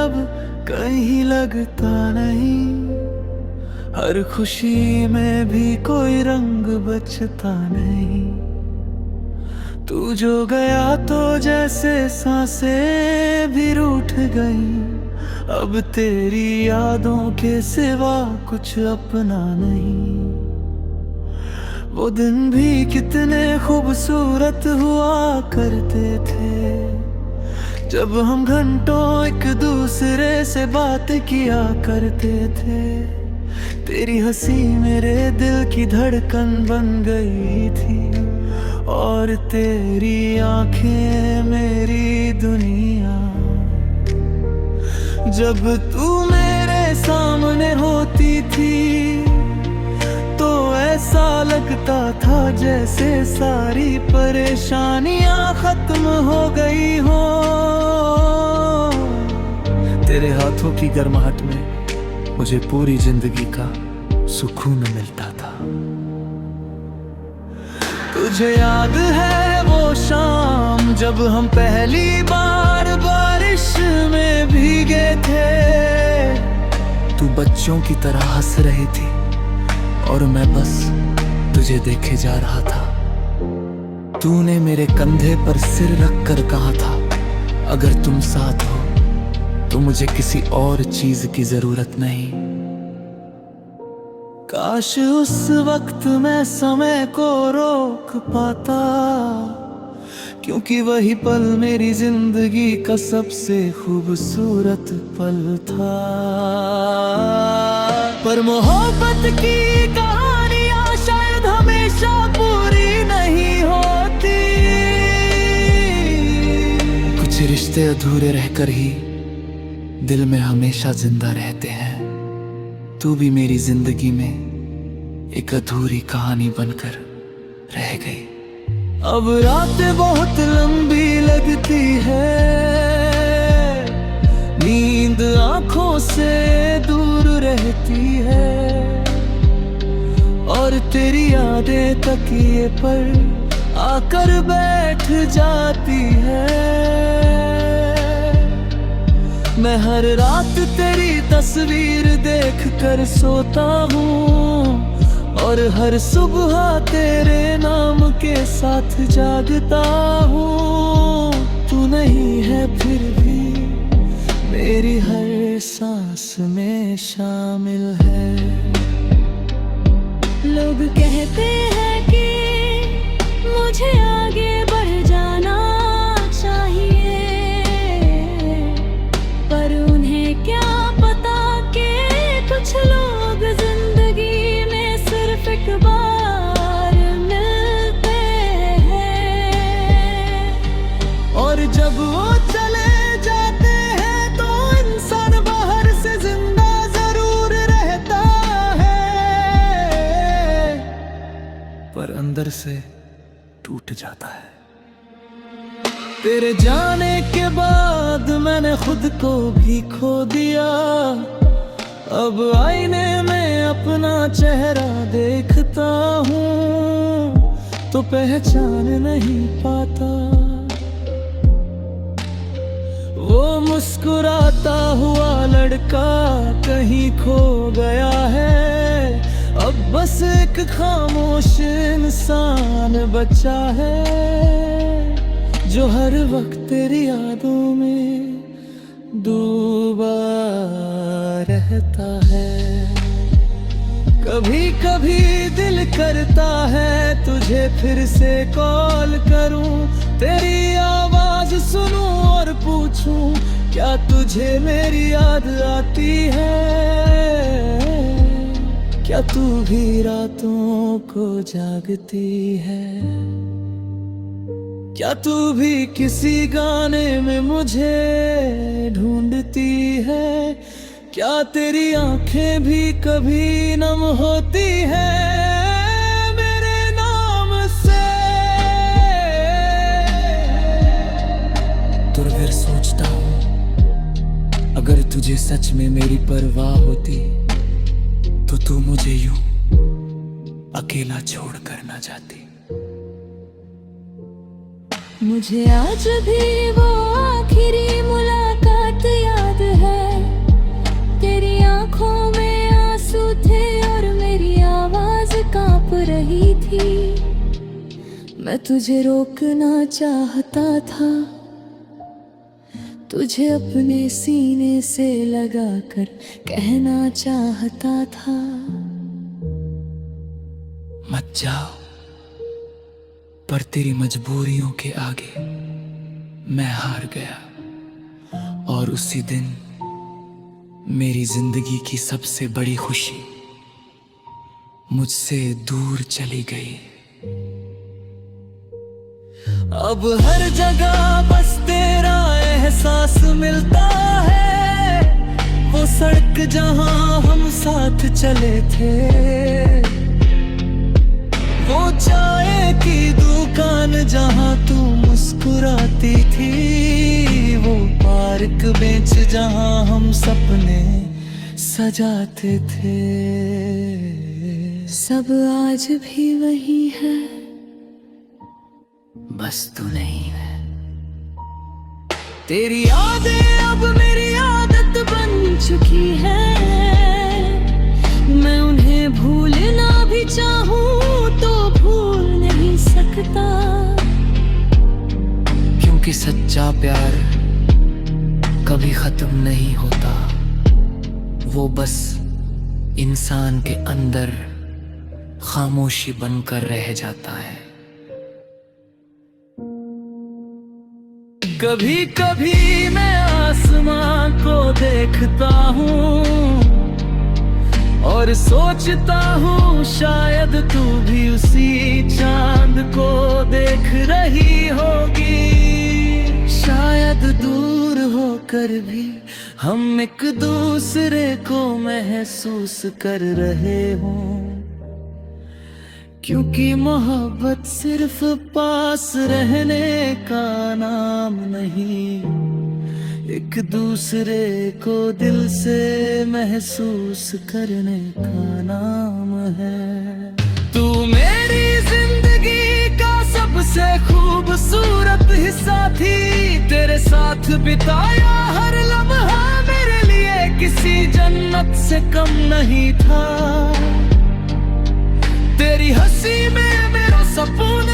अब कहीं लगता नहीं, हर खुशी में भी कोई रंग बचता नहीं। तू जो गया तो जैसे सांसें भी रूठ गई, अब तेरी यादों के सिवा कुछ अपना नहीं। वो दिन भी कितने खूबसूरत हुआ करते थे, जब हम घंटों एक दूसरे से बात किया करते थे। तेरी हंसी मेरे दिल की धड़कन बन गई थी, और तेरी आंखें मेरी दुनिया। जब तू मेरे सामने होती थी तो ऐसा लगता था जैसे सारी परेशानियां खत्म हो गई हो। तेरे हाथों की गर्माहट में मुझे पूरी जिंदगी का सुकून मिलता था। तुझे याद है वो शाम जब हम पहली बार बारिश में भीगे थे? तू बच्चों की तरह हंस रही थी और मैं बस तुझे देखे जा रहा था। तूने मेरे कंधे पर सिर रख कर कहा था, अगर तुम साथ हो तो मुझे किसी और चीज की जरूरत नहीं। काश उस वक्त मैं समय को रोक पाता, क्योंकि वही पल मेरी जिंदगी का सबसे खूबसूरत पल था। पर मोहब्बत की कहानियां शायद हमेशा पूरी नहीं होती। कुछ रिश्ते अधूरे रहकर ही दिल में हमेशा जिंदा रहते हैं। तू भी मेरी जिंदगी में एक अधूरी कहानी बनकर रह गई। अब रातें बहुत लंबी लगती है, नींद आंखों से दूर रहती है, और तेरी यादें तकिए पर आकर बैठ जाती है। मैं हर रात तेरी तस्वीर देख कर सोता हूँ, और हर सुबह तेरे नाम के साथ जागता हूँ। तू नहीं है फिर भी मेरी हर सांस में शामिल है। लोग कहते हैं कि मुझे आगे बढ़ जाना चाहिए, पर उन्हें क्या पता कि कुछ लोग जिंदगी में सिर्फ एक बार मिलते हैं। और जब वो चले जाते हैं तो इंसान बाहर से जिंदा जरूर रहता है, पर अंदर से टूट जाता है। तेरे जाने के बाद मैंने खुद को भी खो दिया। अब आईने में अपना चेहरा देखता हूँ तो पहचान नहीं पाता। वो मुस्कुराता हुआ लड़का कहीं खो गया है, अब बस एक खामोश इंसान बचा है, जो हर वक्त तेरी यादों में डूबा रहता है। कभी कभी दिल करता है तुझे फिर से कॉल करूं, तेरी आवाज सुनूं और पूछूं क्या तुझे मेरी याद आती है? क्या तू भी रातों को जागती है? क्या तू भी किसी गाने में मुझे ढूंढती है? क्या तेरी आंखें भी कभी नम होती हैं मेरे नाम से? तो फिर सोचता हूँ अगर तुझे सच में मेरी परवाह होती तो तू मुझे यूं अकेला छोड़ कर ना जाती। मुझे आज भी वो आखिरी मुलाकात याद है, मैं तुझे रोकना चाहता था, तुझे अपने सीने से लगाकर कहना चाहता था। मत जाओ, पर तेरी मजबूरियों के आगे मैं हार गया, और उसी दिन मेरी जिंदगी की सबसे बड़ी खुशी मुझसे दूर चली गई। अब हर जगह बस तेरा एहसास मिलता है, वो सड़क जहां हम साथ चले थे, वो चाय की दुकान जहां तू मुस्कुराती थी, वो पार्क बेंच जहां हम सपने सजाते थे। सब आज भी वही है, बस तू नहीं है। तेरी यादें अब मेरी आदत बन चुकी है, मैं उन्हें भूलना भी चाहूं तो भूल नहीं सकता। क्योंकि सच्चा प्यार कभी खत्म नहीं होता, वो बस इंसान के अंदर खामोशी बनकर रह जाता है। कभी कभी मैं आसमां को देखता हूँ और सोचता हूँ शायद तू भी उसी चांद को देख रही होगी। शायद दूर होकर भी हम एक दूसरे को महसूस कर रहे हों, क्योंकि मोहब्बत सिर्फ पास रहने का नाम नहीं, एक दूसरे को दिल से महसूस करने का नाम है। तू मेरी जिंदगी का सबसे खूबसूरत हिस्सा थी, तेरे साथ बिताया हर लम्हा मेरे लिए किसी जन्नत से कम नहीं था। तेरी हंसी में मेरा सपना